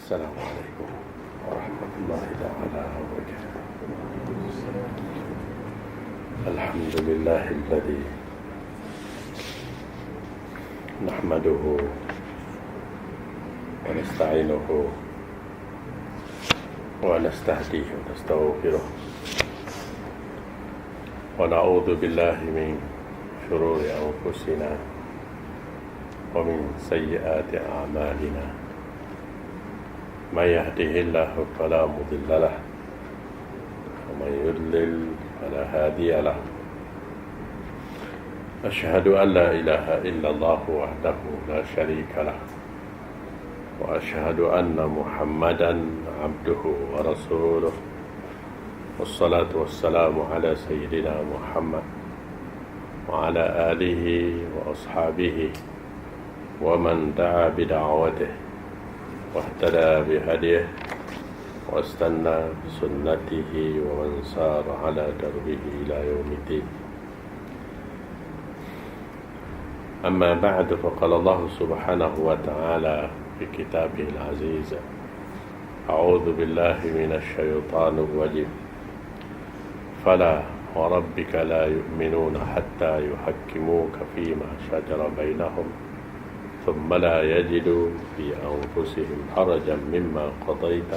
السلام عليكم ورحمة الله تعالى وبركاته. الحمد لله الذي نحمده ونستعينه ونستهديه ونستغفره ونعوذ بالله من شرور أنفسنا ومن سيئات أعمالنا. من يهده الله فلا مضل له ومن يضلل فلا هادي له. أشهد أن لا إله إلا الله وحده لا شريك له وأشهد أن محمدا عبده ورسوله والصلاة والسلام على سيدنا محمد وعلى آله وأصحابه ومن دعا بدعوته واهتدى بهديه واستنى بسنته ومن سار على دربه إلى يوم الدين. أما بعد، فقال الله سبحانه وتعالى في كتابه العزيز: أعوذ بالله من الشيطان الرجيم. فلا وربك لا يؤمنون حتى يحكموك فيما شجر بينهم ثم لا يجدوا في أنفسهم حرجا مما قضيت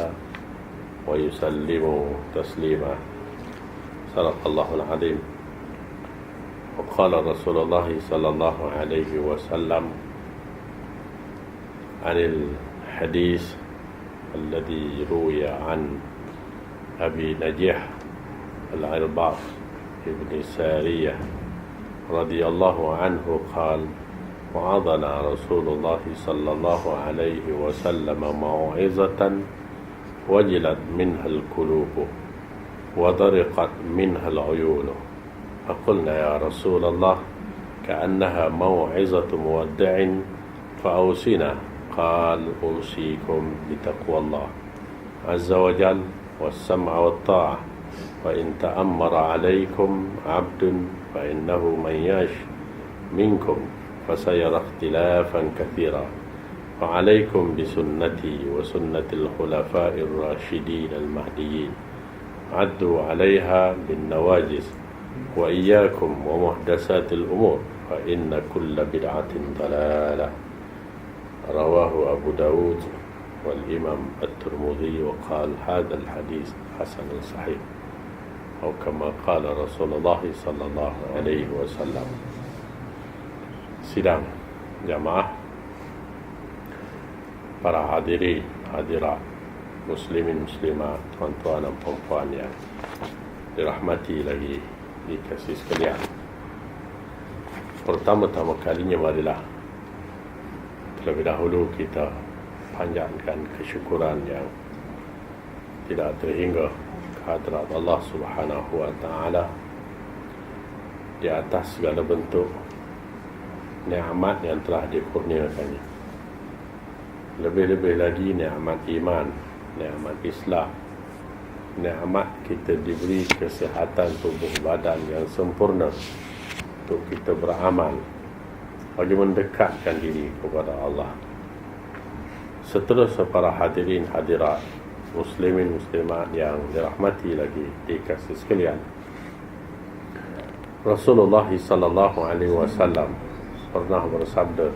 ويسلموا تسليما. صدق الله العظيم. وقال رسول الله صلى الله عليه وسلم عن الحديث الذي روي عن أبي نجيح العرباض بن سارية رضي الله عنه قال: وعظنا رسول الله صلى الله عليه وسلم موعظة وجلت منها القلوب وضرقت منها العيون. فقلنا: يا رسول الله، كأنها موعظة مودع فأوصنا. قال: أوصيكم بتقوى الله عز وجل والسمع والطاعة، وإن تأمر عليكم عبد فإنه من يعش منكم فسيرى اختلافا كثيرا، فعليكم بسنتي وسنة الخلفاء الراشدين المهديين، عدوا عليها بالنواجذ، وإياكم ومحدثات الأمور، فإن كل بدعة ضلالة. رواه أبو داود والإمام الترمذي وقال: هذا الحديث حسن صحيح، أو كما قال رسول الله صلى الله عليه وسلم. Sidang jamaah, para hadirin hadirat, muslimin muslimat, tuan-tuan dan puan-puan yang dirahmati lagi dikasih sekalian. Pertama-tama kalinya marilah terlebih dahulu kita panjatkan kesyukuran yang tidak terhingga kehadrat Allah Subhanahu wa Ta'ala di atas segala bentuk nikmat yang telah dikurniakannya. Lebih-lebih lagi nikmat iman, nikmat Islam, nikmat kita diberi kesihatan tubuh badan yang sempurna untuk kita beramal bagi mendekatkan diri kepada Allah. Seterusnya para hadirin hadirat, muslimin muslimat yang dirahmati lagi dikasih sekalian, Rasulullah sallallahu alaihi wasallam pernah bersabda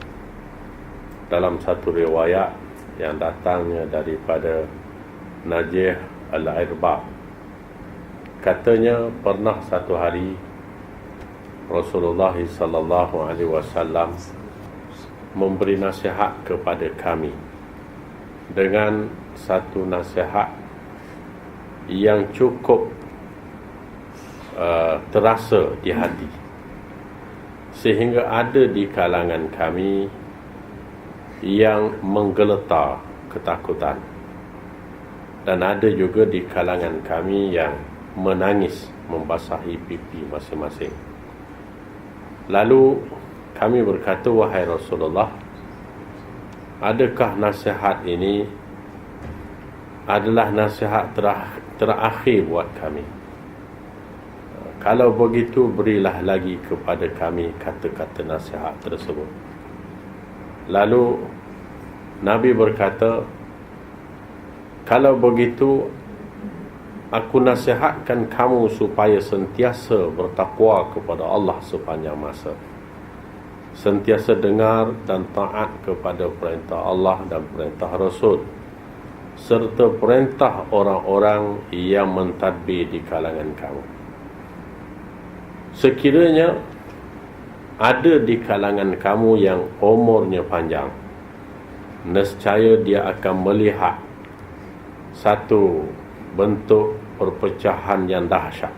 dalam satu riwayat yang datangnya daripada Najih al-Irbad. Katanya, pernah satu hari Rasulullah sallallahu alaihi wasallam memberi nasihat kepada kami dengan satu nasihat yang cukup terasa di hati, sehingga ada di kalangan kami yang menggeletar ketakutan, dan ada juga di kalangan kami yang menangis membasahi pipi masing-masing. Lalu kami berkata, wahai Rasulullah, adakah nasihat ini adalah nasihat terakhir buat kami? Kalau begitu, berilah lagi kepada kami kata-kata nasihat tersebut. Lalu Nabi berkata, kalau begitu, aku nasihatkan kamu supaya sentiasa bertakwa kepada Allah sepanjang masa. Sentiasa dengar dan taat kepada perintah Allah dan perintah Rasul, serta perintah orang-orang yang mentadbir di kalangan kamu. Sekiranya ada di kalangan kamu yang umurnya panjang, nescaya dia akan melihat satu bentuk perpecahan yang dahsyat.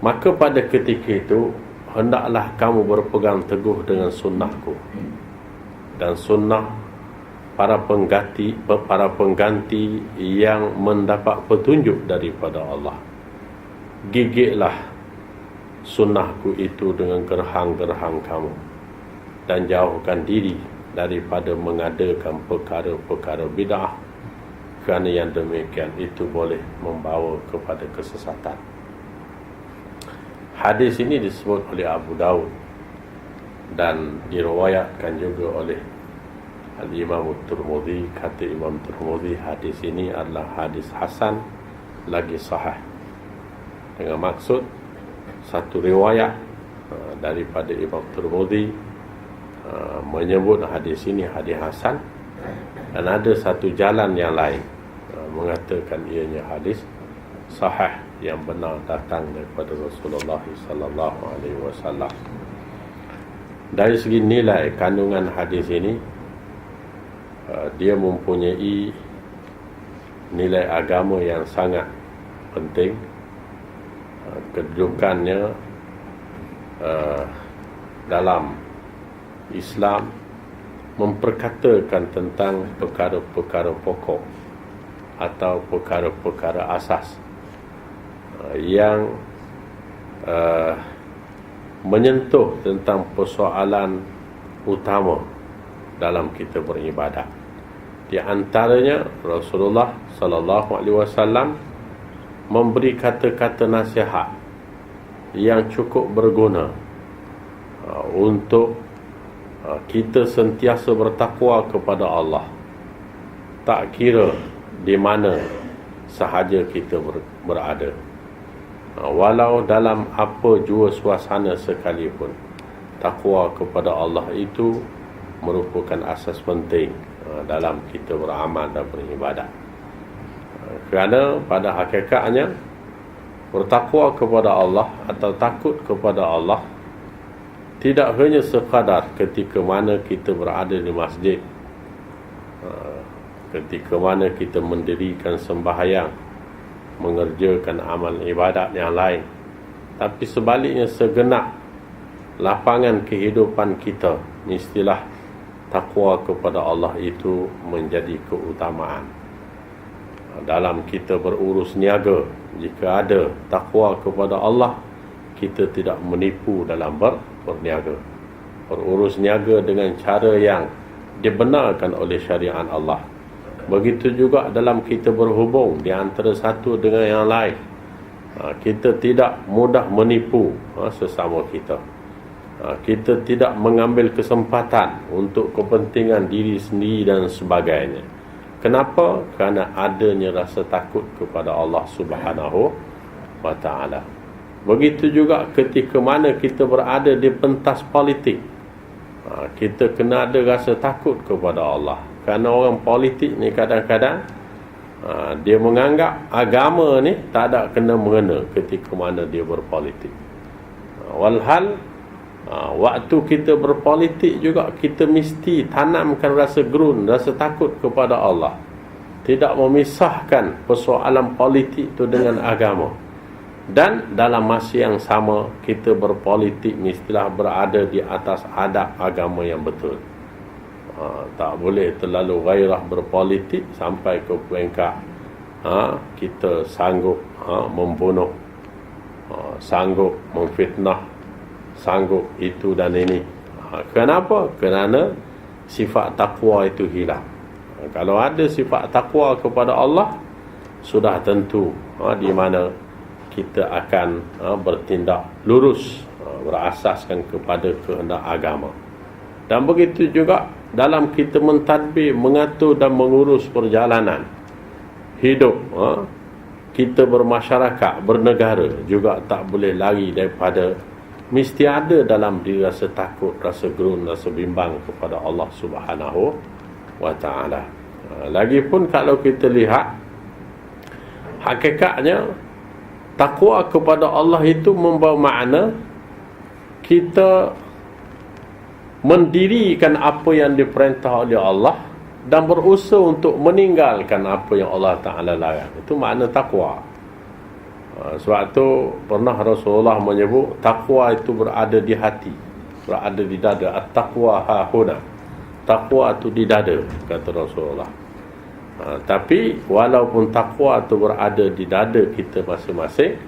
Maka pada ketika itu, hendaklah kamu berpegang teguh dengan sunnahku dan sunnah para pengganti yang mendapat petunjuk daripada Allah. Gigitlah sunnahku itu dengan gerhang-gerhang kamu, dan jauhkan diri daripada mengadakan perkara-perkara bid'ah, kerana yang demikian itu boleh membawa kepada kesesatan. Hadis ini disebut oleh Abu Daud dan diriwayatkan juga oleh Al-Imam Tirmidzi. Kata Imam Tirmidzi, hadis ini adalah hadis hasan lagi sahih, dengan maksud satu riwayat daripada Imam Tirmidzi menyebut hadis ini hadis hasan, dan ada satu jalan yang lain mengatakan ianya hadis sahih yang benar datang daripada Rasulullah sallallahu alaihi wasallam. Dari segi nilai kandungan hadis ini, dia mempunyai nilai agama yang sangat penting. Kedudukannya dalam Islam memperkatakan tentang perkara-perkara pokok atau perkara-perkara asas yang menyentuh tentang persoalan utama dalam kita beribadat. Di antaranya, Rasulullah sallallahu alaihi wasallam memberi kata-kata nasihat yang cukup berguna untuk kita sentiasa bertakwa kepada Allah, tak kira di mana sahaja kita berada, walau dalam apa jua suasana sekalipun. Takwa kepada Allah itu merupakan asas penting dalam kita beramal dan beribadat. Kerana pada hakikatnya, bertakwa kepada Allah atau takut kepada Allah tidak hanya sekadar ketika mana kita berada di masjid, ketika mana kita mendirikan sembahyang, mengerjakan amal ibadat yang lain, tapi sebaliknya segenap lapangan kehidupan kita, mestilah takwa kepada Allah itu menjadi keutamaan. Dalam kita berurus niaga, jika ada takwa kepada Allah, kita tidak menipu dalam berniaga, berurus niaga dengan cara yang dibenarkan oleh syariat Allah. Begitu juga dalam kita berhubung di antara satu dengan yang lain, kita tidak mudah menipu sesama kita. Kita tidak mengambil kesempatan untuk kepentingan diri sendiri dan sebagainya. Kenapa? Kerana adanya rasa takut kepada Allah Subhanahu wa ta'ala. Begitu juga ketika mana kita berada di pentas politik, kita kena ada rasa takut kepada Allah. Kerana orang politik ni kadang-kadang dia menganggap agama ni tak ada kena mengena ketika mana dia berpolitik. Walhal waktu kita berpolitik juga, kita mesti tanamkan rasa gerun, rasa takut kepada Allah. Tidak memisahkan persoalan politik itu dengan agama. Dan dalam masa yang sama, kita berpolitik mestilah berada di atas adab agama yang betul. Tak boleh terlalu gairah berpolitik sampai ke peringkat kita sanggup membunuh, sanggup memfitnah, sanggup itu dan ini. Kenapa? Kerana sifat takwa itu hilang. Kalau ada sifat takwa kepada Allah, sudah tentu di mana kita akan bertindak lurus, berasaskan kepada kehendak agama. Dan begitu juga dalam kita mentadbir, mengatur dan mengurus perjalanan hidup, kita bermasyarakat, bernegara, juga tak boleh lari daripada, mesti ada dalam diri rasa takut, rasa gerun, rasa bimbang kepada Allah Subhanahu wa ta'ala. Lagipun kalau kita lihat, hakikatnya takwa kepada Allah itu membawa makna kita mendirikan apa yang diperintah oleh Allah dan berusaha untuk meninggalkan apa yang Allah Ta'ala larang. Itu makna takwa. Sebab tu pernah Rasulullah menyebut takwa itu berada di hati, berada di dada. At-taqwa hahuna. Takwa itu di dada, kata Rasulullah. Tapi walaupun takwa itu berada di dada kita masing-masing,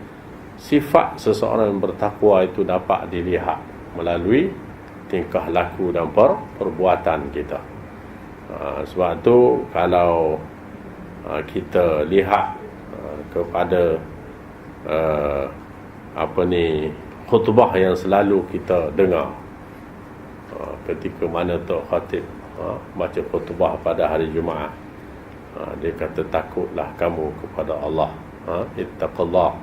sifat seseorang yang bertakwa itu dapat dilihat melalui tingkah laku dan perbuatan kita. Sebab tu kalau kita lihat kepada khutbah yang selalu kita dengar, ketika mana Tok Khatib baca khutbah pada hari Jumaat, dia kata, takutlah kamu kepada Allah, ittaqullah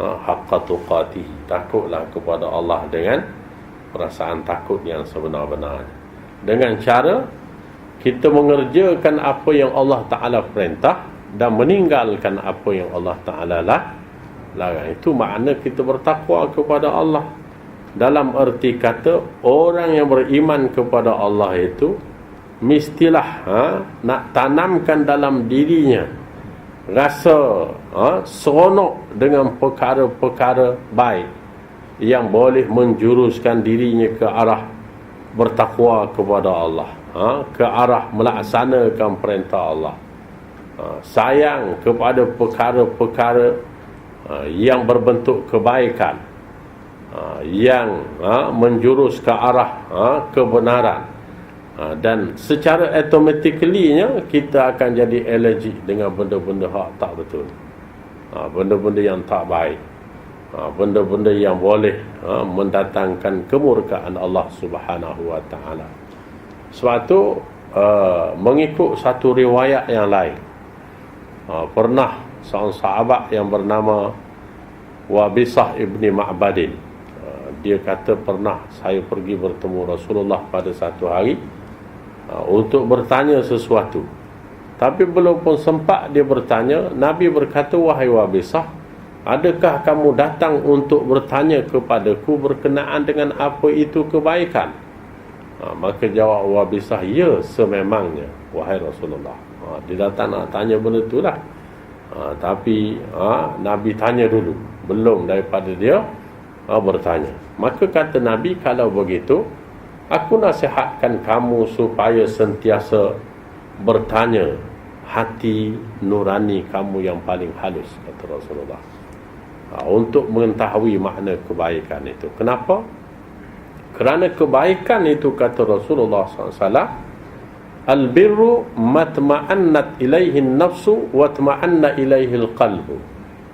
haqqa tuqatih, takutlah kepada Allah dengan perasaan takut yang sebenar-benarnya, dengan cara kita mengerjakan apa yang Allah Ta'ala perintah dan meninggalkan apa yang Allah Ta'ala larang. Itu makna kita bertakwa kepada Allah. Dalam erti kata, orang yang beriman kepada Allah itu mestilah nak tanamkan dalam dirinya rasa seronok dengan perkara-perkara baik yang boleh menjuruskan dirinya ke arah bertakwa kepada Allah, ke arah melaksanakan perintah Allah, sayang kepada perkara-perkara yang berbentuk kebaikan, yang menjurus ke arah kebenaran, dan secara automatically-nya kita akan jadi allergic dengan benda-benda hak tak betul, benda-benda yang tak baik, benda-benda yang boleh mendatangkan kemurkaan Allah Subhanahu wa ta'ala. Sebab tu mengikut satu riwayat yang lain, pernah seorang sahabat yang bernama Wabisah ibni Ma'badin, dia kata, pernah saya pergi bertemu Rasulullah pada satu hari untuk bertanya sesuatu. Tapi belum pun sempat dia bertanya, Nabi berkata, wahai Wabisah, adakah kamu datang untuk bertanya kepadaku berkenaan dengan apa itu kebaikan? Maka jawab Wabisah, ya, sememangnya wahai Rasulullah. Dia datang nak tanya benda tu lah. Tapi Nabi tanya dulu, belum daripada dia bertanya. Maka kata Nabi, kalau begitu aku nasihatkan kamu supaya sentiasa bertanya hati nurani kamu yang paling halus, kata Rasulullah, untuk mengetahui makna kebaikan itu. Kenapa? Kerana kebaikan itu, kata Rasulullah SAW, al-birru matma'annat ilaihi nafsu wa tma'anna ilaihi al-qalbu.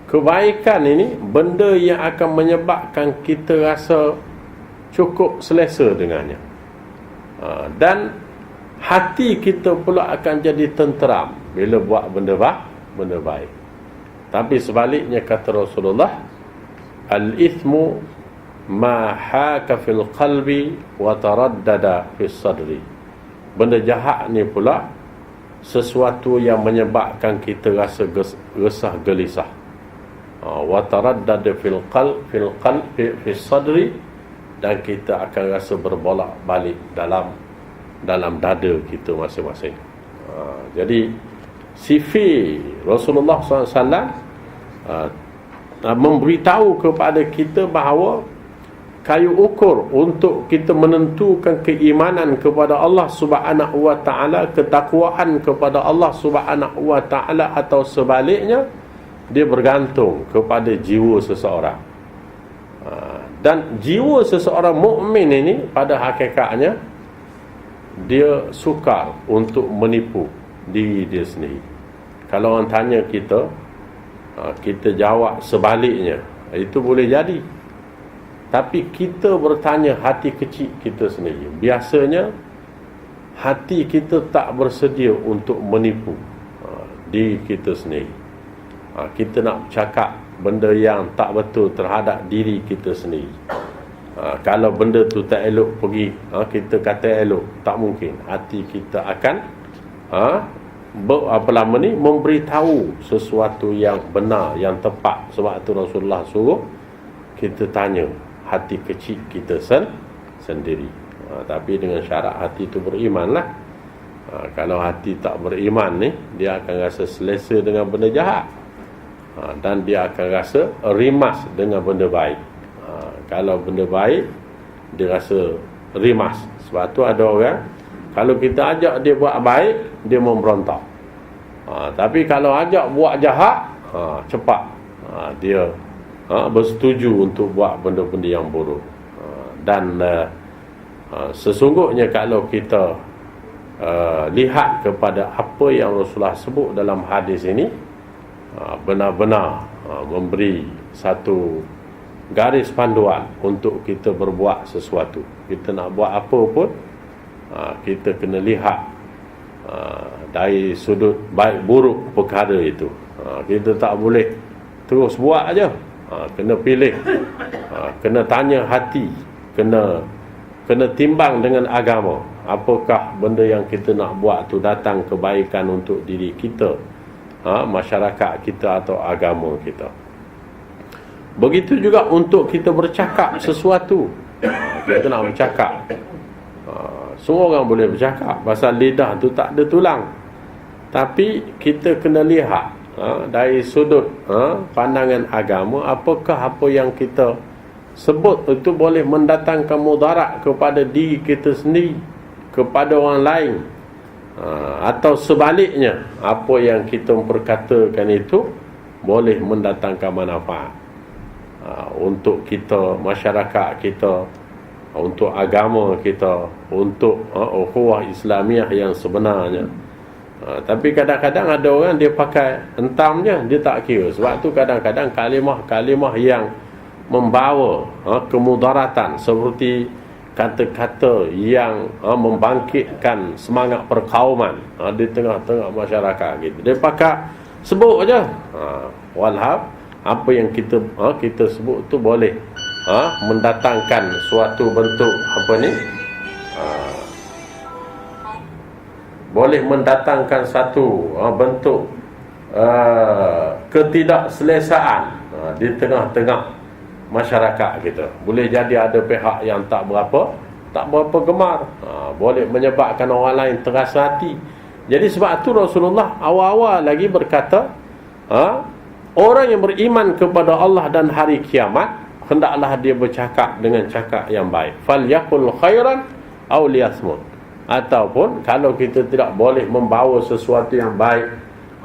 Kebaikan ini benda yang akan menyebabkan kita rasa cukup selesa dengannya, dan hati kita pula akan jadi tenteram bila buat benda baik. Tapi sebaliknya, kata Rasulullah, al-ithmu ma haka fil qalbi wa taraddada fis sadri. Benda jahat ni pula sesuatu yang menyebabkan kita rasa resah gelisah, wa taraddada fil qalbi fis sadri, dan kita akan rasa berbolak-balik dalam dada kita masing-masing. Jadi sifat Rasulullah SAW memberitahu kepada kita bahawa kayu ukur untuk kita menentukan keimanan kepada Allah Subhanahu wa ta'ala, ketakwaan kepada Allah Subhanahu wa ta'ala, atau sebaliknya, dia bergantung kepada jiwa seseorang. Dan jiwa seseorang mukmin ini pada hakikatnya dia sukar untuk menipu diri dia sendiri. Kalau orang tanya kita, kita jawab sebaliknya, itu boleh jadi. Tapi kita bertanya hati kecil kita sendiri. Biasanya hati kita tak bersedia untuk menipu diri kita sendiri. Kita nak cakap benda yang tak betul terhadap diri kita sendiri. Kalau benda tu tak elok pergi, kita kata elok, tak mungkin. Hati kita akan memberitahu sesuatu yang benar, yang tepat. Sebab tu Rasulullah suruh kita tanya hati kecil kita sendiri. Tapi dengan syarat hati tu beriman lah. Kalau hati tak beriman ni, dia akan rasa selesa dengan benda jahat, dan dia akan rasa rimas dengan benda baik. Kalau benda baik, dia rasa rimas. Sebab tu ada orang, kalau kita ajak dia buat baik, dia memberontak. Tapi kalau ajak buat jahat, cepat dia bersetuju untuk buat benda-benda yang buruk. Dan sesungguhnya kalau kita lihat kepada apa yang Rasulullah sebut dalam hadis ini, benar-benar memberi satu garis panduan untuk kita berbuat sesuatu. Kita nak buat apa pun, kita kena lihat dari sudut baik buruk perkara itu. Kita tak boleh terus buat aja. Kena pilih, kena tanya hati, kena timbang dengan agama. Apakah benda yang kita nak buat tu datang kebaikan untuk diri kita, masyarakat kita atau agama kita. Begitu juga untuk kita bercakap sesuatu. Kita nak bercakap, semua orang boleh bercakap, pasal lidah tu tak ada tulang. Tapi kita kena lihat dari sudut pandangan agama, apakah apa yang kita sebut itu boleh mendatangkan mudarat kepada diri kita sendiri, kepada orang lain, atau sebaliknya, apa yang kita perkatakan itu boleh mendatangkan manfaat untuk kita, masyarakat kita, untuk agama kita, untuk ukhuwah Islamiah yang sebenarnya. Tapi kadang-kadang ada orang dia pakai entamnya, dia tak kira. Sebab tu kadang-kadang kalimah-kalimah yang membawa kemudaratan, seperti kata-kata yang membangkitkan semangat perkauman di tengah-tengah masyarakat gitu, dia pakai sebut aja. Walhab apa yang kita sebut tu boleh mendatangkan suatu bentuk boleh mendatangkan satu bentuk ketidakselesaan di tengah-tengah masyarakat kita. Boleh jadi ada pihak yang tak berapa gemar, boleh menyebabkan orang lain terasa hati. Jadi sebab tu Rasulullah awal-awal lagi berkata, orang yang beriman kepada Allah dan hari kiamat, hendaklah dia bercakap dengan cakap yang baik. Falyaqul khairan aw liyasmut. Ataupun kalau kita tidak boleh membawa sesuatu yang baik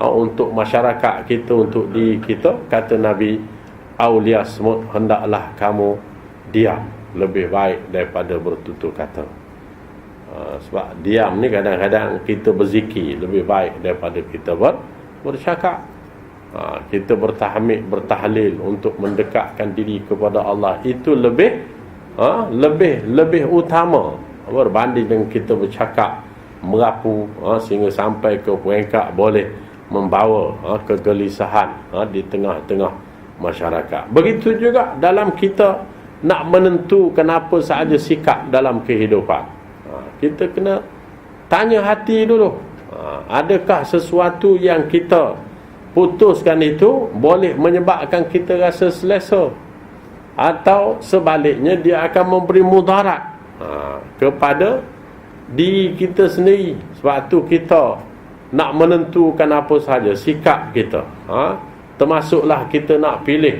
untuk masyarakat kita, untuk diri kita, kata Nabi, aw liyasmut, hendaklah kamu diam, lebih baik daripada bertutur kata. Sebab diam ni kadang-kadang kita berzikir lebih baik daripada kita bercakap. Kita bertahmid, bertahlil untuk mendekatkan diri kepada Allah, itu lebih utama berbanding dengan kita bercakap merapu sehingga sampai ke peringkat boleh membawa kegelisahan di tengah-tengah masyarakat. Begitu juga dalam kita nak menentukan apa sahaja sikap dalam kehidupan, kita kena tanya hati dulu. Adakah sesuatu yang kita putuskan itu boleh menyebabkan kita rasa selesa, atau sebaliknya dia akan memberi mudarat kepada diri kita sendiri. Sebab tu kita nak menentukan apa sahaja sikap kita, termasuklah kita nak pilih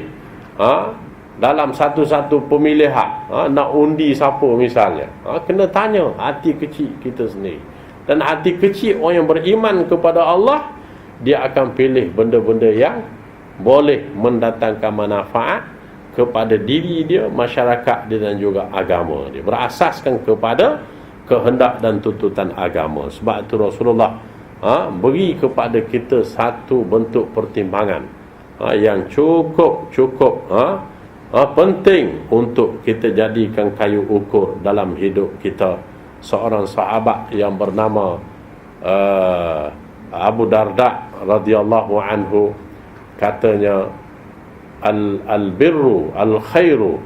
dalam satu-satu pemilihan, nak undi siapa misalnya, kena tanya hati kecil kita sendiri. Dan hati kecil orang yang beriman kepada Allah, dia akan pilih benda-benda yang boleh mendatangkan manfaat kepada diri dia, masyarakat dia dan juga agama dia, berasaskan kepada kehendak dan tuntutan agama. Sebab itu Rasulullah beri kepada kita satu bentuk pertimbangan yang cukup penting untuk kita jadikan kayu ukur dalam hidup kita. Seorang sahabat yang bernama Abu Darda radhiyallahu anhu katanya, al-birru al-khairu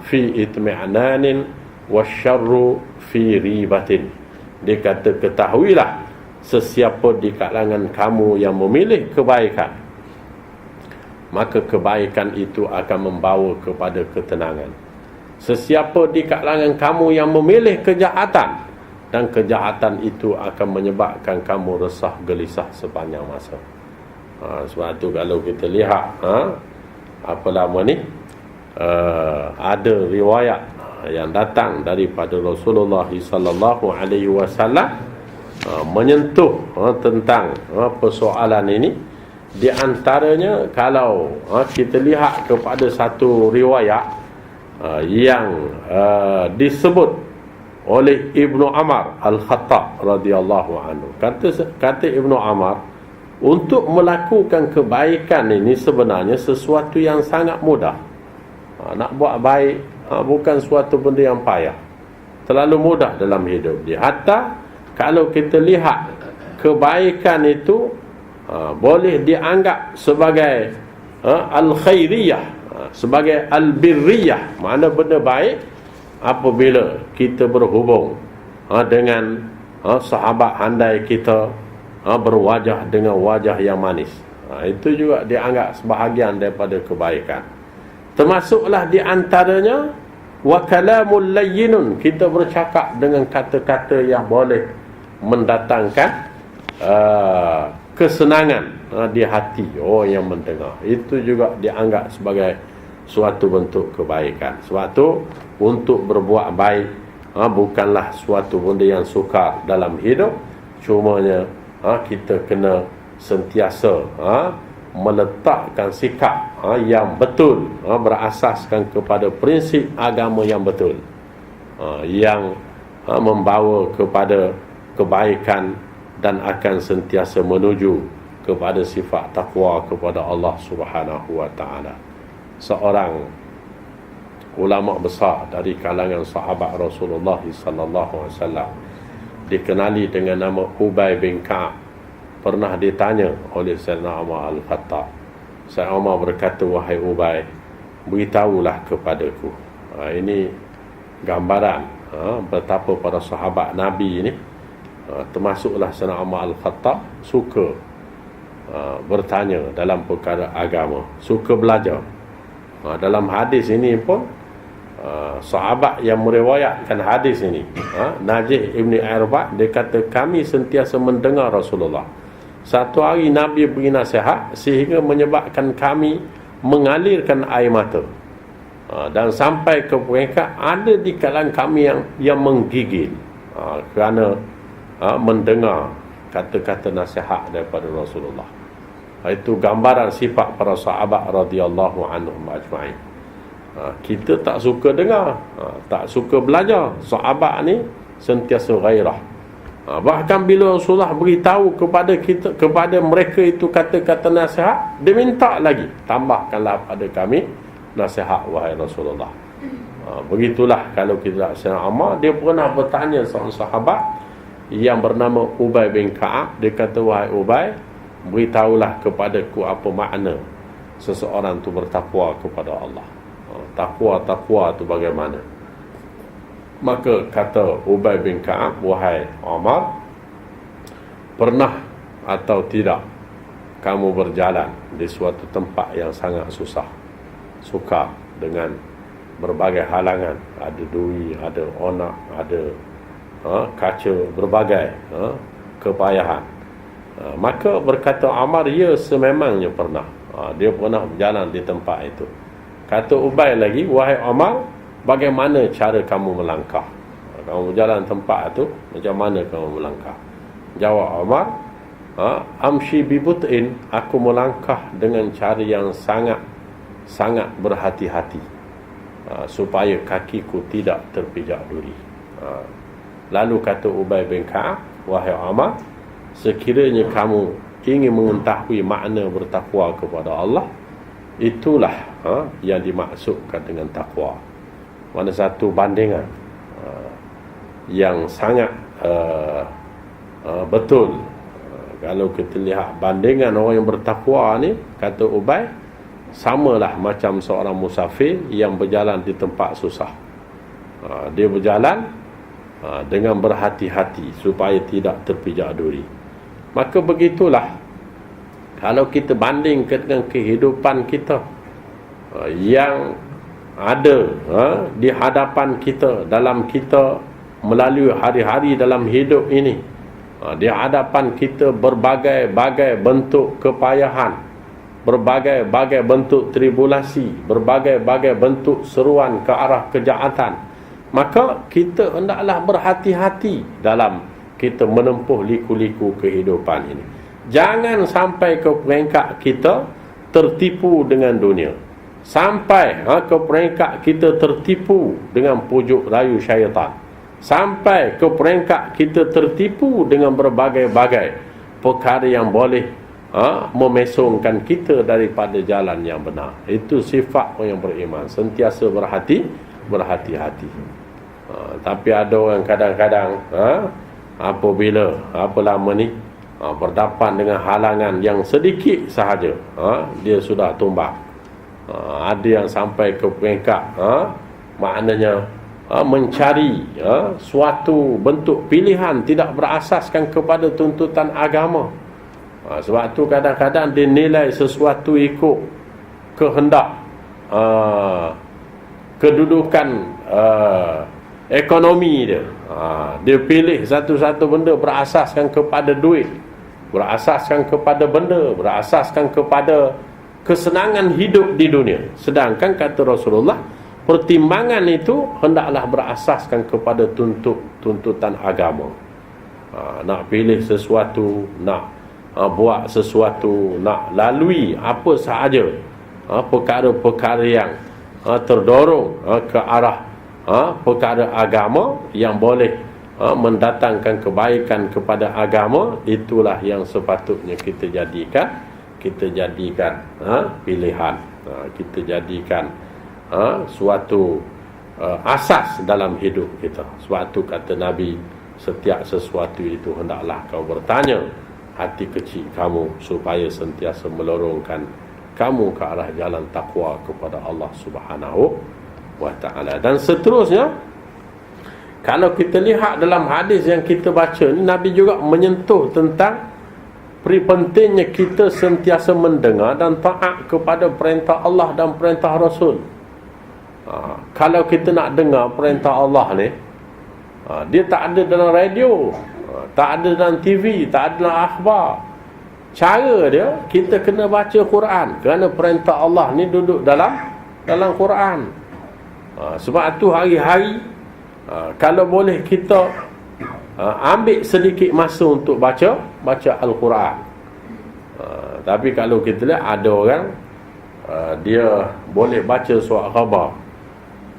fi itmi'nanin wasyarru fi ribatin. Dia kata, ketahuilah sesiapa di kalangan kamu yang memilih kebaikan, maka kebaikan itu akan membawa kepada ketenangan. Sesiapa di kalangan kamu yang memilih kejahatan, dan kejahatan itu akan menyebabkan kamu resah gelisah sepanjang masa. Sebab itu kalau kita lihat ada riwayat yang datang daripada Rasulullah sallallahu alaihi wasallam menyentuh tentang persoalan ini. Di antaranya, kalau kita lihat kepada satu riwayat yang disebut oleh Ibnu Amar Al-Khattab radhiyallahu anhu. Kata Ibnu Amar, untuk melakukan kebaikan ini sebenarnya sesuatu yang sangat mudah. Nak buat baik bukan suatu benda yang payah, terlalu mudah dalam hidup dia. Hatta kalau kita lihat kebaikan itu boleh dianggap sebagai al-khairiyah, sebagai al-birriyah, makna benda baik apabila kita berhubung dengan sahabat handai kita, berwajah dengan wajah yang manis. Itu juga dianggap sebahagian daripada kebaikan. Termasuklah di antaranya wa kalamul layyinun, kita bercakap dengan kata-kata yang boleh mendatangkan kesenangan di hati orang yang mendengar. Itu juga dianggap sebagai suatu bentuk kebaikan. Sebab tu untuk berbuat baik bukanlah suatu benda yang sukar dalam hidup. Cumanya kita kena sentiasa meletakkan sikap yang betul, berasaskan kepada prinsip agama yang betul, yang membawa kepada kebaikan dan akan sentiasa menuju kepada sifat takwa kepada Allah Subhanahu wa taala. Seorang ulama besar dari kalangan sahabat Rasulullah sallallahu alaihi wasallam, dikenali dengan nama Ubay bin Ka'ab, pernah ditanya oleh Sayyidina Umar Al-Khattab. Sayyidina Umar berkata, wahai Ubay, beritahulah kepadaku. Ini gambaran betapa para sahabat Nabi ini, termasuklah Sayyidina Umar Al-Khattab, suka bertanya dalam perkara agama, suka belajar. Dalam hadis ini pun sahabat yang meriwayatkan hadis ini, Najih Ibni Irbad, dia kata, kami sentiasa mendengar Rasulullah. Satu hari Nabi beri nasihat sehingga menyebabkan kami mengalirkan air mata, dan sampai ke peringkat ada di kalangan kami yang menggigil kerana mendengar kata-kata nasihat daripada Rasulullah. Itu gambaran sifat para sahabat radhiyallahu anhum ajma'in. Kita tak suka dengar, tak suka belajar. Sahabat ni sentiasa gairah. Bahkan bila Rasulullah beritahu kepada kita, kepada mereka itu kata-kata nasihat, dia minta lagi, tambahkanlah pada kami nasihat wahai Rasulullah. Begitulah kalau kita Sayyidina Umar, dia pernah bertanya seorang sahabat yang bernama Ubay bin Ka'ab. Dia kata, wahai Ubay, beritahulah kepadaku apa makna seseorang tu bertakwa kepada Allah. Takwa tu bagaimana? Maka kata Ubay bin Ka'ab, wahai Umar, pernah atau tidak kamu berjalan di suatu tempat yang sangat susah, sukar dengan berbagai halangan, ada duri, ada onak, ada kaca, berbagai kepayahan. Maka berkata Umar, ya, sememangnya pernah. Dia pernah berjalan di tempat itu. Kata Ubay lagi, wahai Umar, bagaimana cara kamu melangkah? Kamu berjalan tempat itu, macam mana kamu melangkah? Jawab Umar, amshi bibut'in, aku melangkah dengan cara yang sangat berhati-hati, supaya kakiku tidak terpijak duri. Lalu kata Ubay bin Ka'ab, wahai Umar, sekiranya kamu ingin mengetahui makna bertakwa kepada Allah, Itulah yang dimaksudkan dengan takwa. Mana satu bandingan yang sangat betul. Kalau kita lihat bandingan orang yang bertakwa ni, kata Ubay, samalah macam seorang musafir yang berjalan di tempat susah. Dia berjalan dengan berhati-hati supaya tidak terpijak duri. Maka begitulah, kalau kita bandingkan dengan kehidupan kita yang ada di hadapan kita, dalam kita melalui hari-hari dalam hidup ini, di hadapan kita berbagai-bagai bentuk kepayahan, berbagai-bagai bentuk tribulasi, berbagai-bagai bentuk seruan ke arah kejahatan, maka kita hendaklah berhati-hati dalam kita menempuh liku-liku kehidupan ini. Jangan sampai ke peringkat kita tertipu dengan dunia, sampai ke peringkat kita tertipu dengan pujuk rayu syaitan, sampai ke peringkat kita tertipu dengan berbagai-bagai perkara yang boleh memesongkan kita daripada jalan yang benar. Itu sifat orang yang beriman, sentiasa berhati-hati. Tapi ada orang kadang-kadang apabila lama ni berdepan dengan halangan yang sedikit sahaja, dia sudah tumbang. Ada yang sampai ke peringkat maknanya mencari suatu bentuk pilihan tidak berasaskan kepada tuntutan agama. Sebab tu kadang-kadang dia nilai sesuatu ikut kehendak kedudukan ekonomi dia. Dia pilih satu-satu benda berasaskan kepada duit, berasaskan kepada benda, berasaskan kepada kesenangan hidup di dunia. Sedangkan kata Rasulullah, pertimbangan itu hendaklah berasaskan kepada tuntutan agama. Nak pilih sesuatu, nak buat sesuatu, nak lalui apa sahaja perkara-perkara yang terdorong ke arah perkara agama yang boleh mendatangkan kebaikan kepada agama, itulah yang sepatutnya kita jadikan pilihan, kita jadikan suatu asas dalam hidup kita. Sebab tu kata Nabi, setiap sesuatu itu hendaklah kau bertanya hati kecil kamu, supaya sentiasa melorongkan kamu ke arah jalan takwa kepada Allah Subhanahu wa ta'ala. Dan seterusnya, kalau kita lihat dalam hadis yang kita baca ni, Nabi juga menyentuh tentang pentingnya kita sentiasa mendengar dan taat kepada perintah Allah dan perintah Rasul. Kalau kita nak dengar perintah Allah ni, dia tak ada dalam radio, tak ada dalam TV, tak ada dalam akhbar. Cara dia, kita kena baca Quran, kerana perintah Allah ni duduk dalam Quran. Sebab tu hari-hari kalau boleh kita ambil sedikit masa untuk baca Al-Quran. Tapi kalau kita lihat ada orang dia boleh baca surat khabar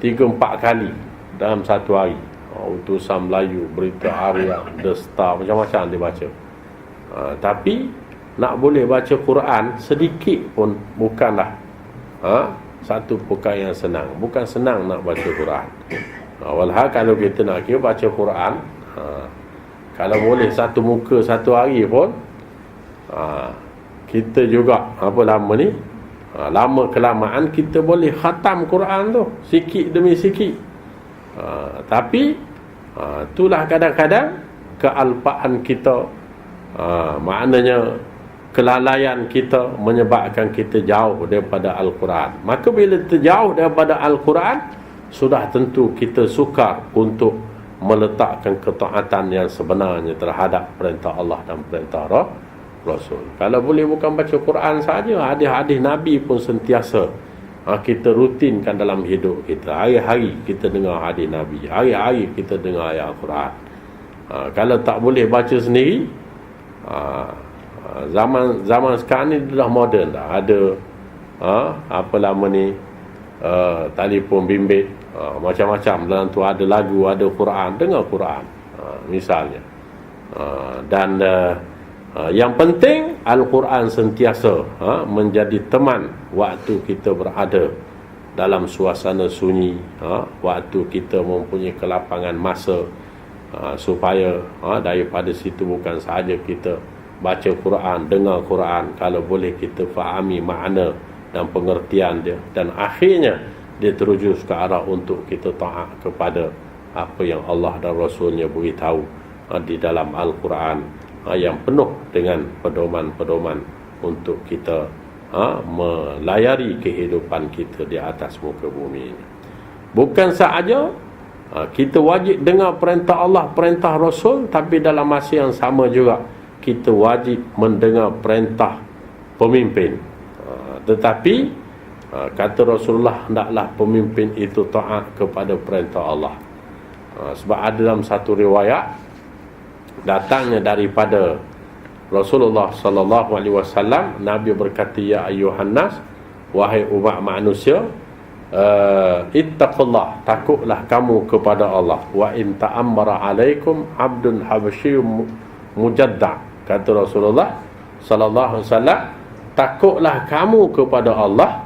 3-4 kali dalam satu hari. Utusan Melayu, Berita Harian, The Star, macam-macam dia baca. Tapi nak boleh baca Quran sedikit pun bukanlah satu perkara yang senang. Bukan senang nak baca Quran. Walhal kalau kita nak kira baca Quran, kalau boleh satu muka satu hari pun, kita juga lama kelamaan kita boleh khatam Quran tu sikit demi sikit. Tapi itulah kadang-kadang kealpaan kita, maknanya kelalaian kita menyebabkan kita jauh daripada Al-Quran. Maka bila terjauh daripada Al-Quran, sudah tentu kita sukar untuk meletakkan ketaatan yang sebenarnya terhadap perintah Allah dan perintah Rasul. Kalau boleh bukan baca Quran saja, hadis-hadis Nabi pun sentiasa kita rutinkan dalam hidup kita. Hari-hari kita dengar hadis Nabi, hari-hari kita dengar ayat Al-Quran. Kalau tak boleh baca sendiri, zaman sekarang ni dah moden dah. Ada telefon bimbit, macam-macam dalam tu ada lagu, ada Quran, dengar Quran misalnya. Dan Yang penting Al-Quran sentiasa menjadi teman waktu kita berada dalam suasana sunyi, waktu kita mempunyai kelapangan masa, supaya daripada situ bukan sahaja kita baca Quran, dengar Quran, kalau boleh kita fahami makna dan pengertian dia, dan akhirnya dia terujus ke arah untuk kita taat kepada apa yang Allah dan Rasulnya beritahu di dalam Al-Quran, yang penuh dengan pedoman-pedoman untuk kita melayari kehidupan kita di atas muka bumi ini. Bukan sahaja kita wajib dengar perintah Allah, perintah Rasul, tapi dalam masa yang sama juga kita wajib mendengar perintah pemimpin. Tetapi kata Rasulullah, hendaklah pemimpin itu taat kepada perintah Allah. Sebab ada dalam satu riwayat datangnya daripada Rasulullah sallallahu alaihi wasallam, Nabi berkata, ya ayyuhan nas, wahai umat manusia, ittaqullah, takutlah kamu kepada Allah, wa in ta'ammara alaikum abdun habasyiyyun mujadda. Kata Rasulullah sallallahu alaihi wasallam, takutlah kamu kepada Allah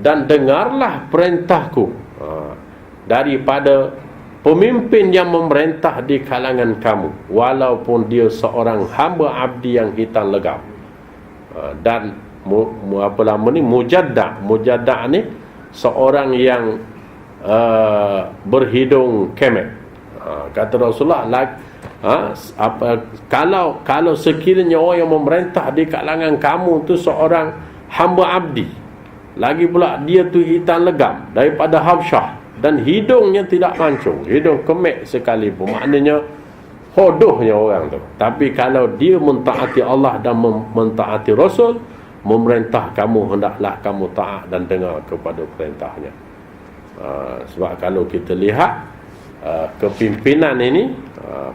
dan dengarlah perintahku daripada pemimpin yang memerintah di kalangan kamu, walaupun dia seorang hamba abdi yang hitam legam. Dan mujadda ni seorang yang berhidung kemek. Kata Rasulullah, kalau sekiranya orang yang memerintah di kalangan kamu tu seorang hamba abdi, lagi pula dia tu hitam legam daripada Habsyah, dan hidungnya tidak mancung, hidung kemek sekalipun, maknanya hodohnya orang tu. Tapi kalau dia mentaati Allah dan mentaati Rasul, memerintah kamu, hendaklah kamu taat dan dengar kepada perintahnya. Sebab kalau kita lihat kepimpinan ini,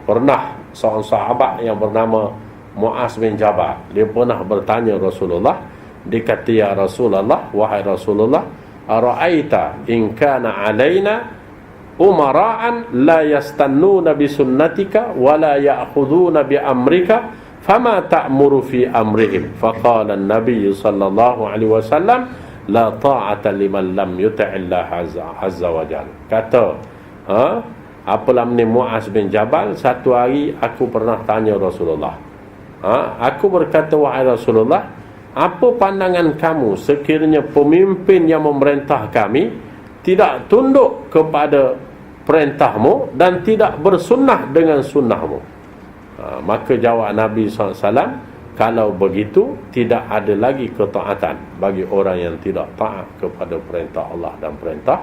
pernah seorang sahabat yang bernama Muaz bin Jabal, dia pernah bertanya Rasulullah, dia kata, ya Rasulullah, wahai Rasulullah, ara'aita in kana alaina umara'an la yastannuna bi sunnatika wa la ya'khuduna bi amrika fama ta'muru fi amrihim. Faqala an-nabiy sallallahu alaihi wasallam, la ta'ata liman lam yuti'illah azza wa jalla. Kata apalah ni Muaz bin Jabal, satu hari aku pernah tanya Rasulullah, aku berkata, wahai Rasulullah, apa pandangan kamu sekiranya pemimpin yang memerintah kami tidak tunduk kepada perintahmu dan tidak bersunnah dengan sunnahmu? Maka jawab Nabi SAW, kalau begitu tidak ada lagi ketaatan bagi orang yang tidak taat kepada perintah Allah dan perintah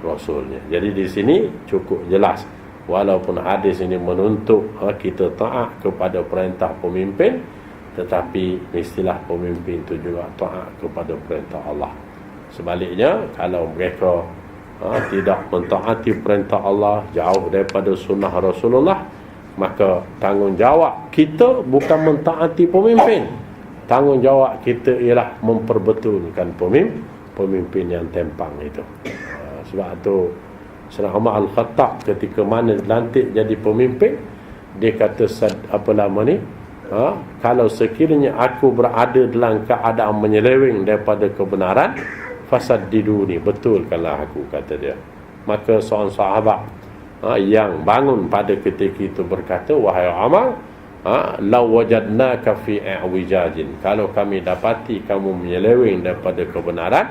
Rasulnya. Jadi di sini cukup jelas, walaupun hadis ini menuntut kita taat kepada perintah pemimpin, tetapi istilah pemimpin itu juga taat kepada perintah Allah. Sebaliknya, kalau mereka tidak mentaati perintah Allah, jauh daripada sunnah Rasulullah, maka tanggungjawab kita bukan mentaati pemimpin. Tanggungjawab kita ialah memperbetulkan pemimpin yang tempang itu. Sebab itu Sayyidina Umar Al-Khattab ketika mana dilantik jadi pemimpin, dia kata kalau sekiranya aku berada dalam keadaan menyeleweng daripada kebenaran, fasaddiduni, betulkanlah aku, kata dia. Maka seorang sahabat yang bangun pada ketika itu berkata, wahai Umar, law wajadnaka fi i'wijajin, kalau kami dapati kamu menyeleweng daripada kebenaran,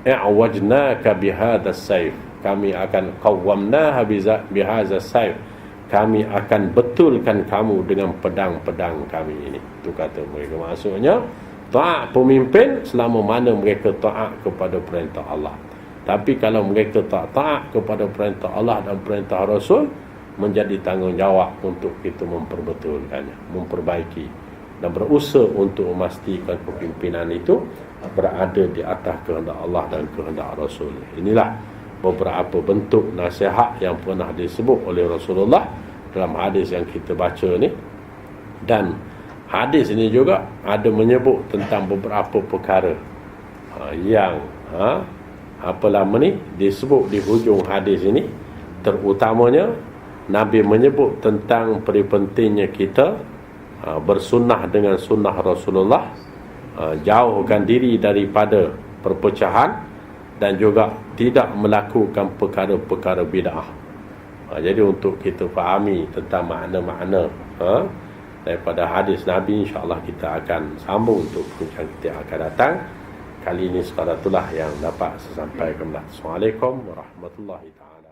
i'wajnaka bihadzal sayf, kami akan qawwamnaha bihadzal sayf, kami akan betulkan kamu dengan pedang-pedang kami ini. Itu kata mereka. Maksudnya taat pemimpin selama mana mereka taat kepada perintah Allah. Tapi kalau mereka tak taat kepada perintah Allah dan perintah Rasul, menjadi tanggungjawab untuk kita memperbetulkannya, memperbaiki dan berusaha untuk memastikan kepimpinan itu berada di atas kehendak Allah dan kehendak Rasul. Inilah beberapa bentuk nasihat yang pernah disebut oleh Rasulullah dalam hadis yang kita baca ni. Dan hadis ini juga ada menyebut tentang beberapa perkara yang disebut di hujung hadis ini. Terutamanya Nabi menyebut tentang pentingnya kita bersunnah dengan sunnah Rasulullah, jauhkan diri daripada perpecahan dan juga tidak melakukan perkara-perkara bid'ah. Jadi untuk kita fahami tentang makna-makna daripada hadis Nabi, insya-Allah kita akan sambung untuk perbincangan kita yang akan datang. Kali ini sekadar itulah yang dapat saya sampaikan. Assalamualaikum warahmatullahi taala.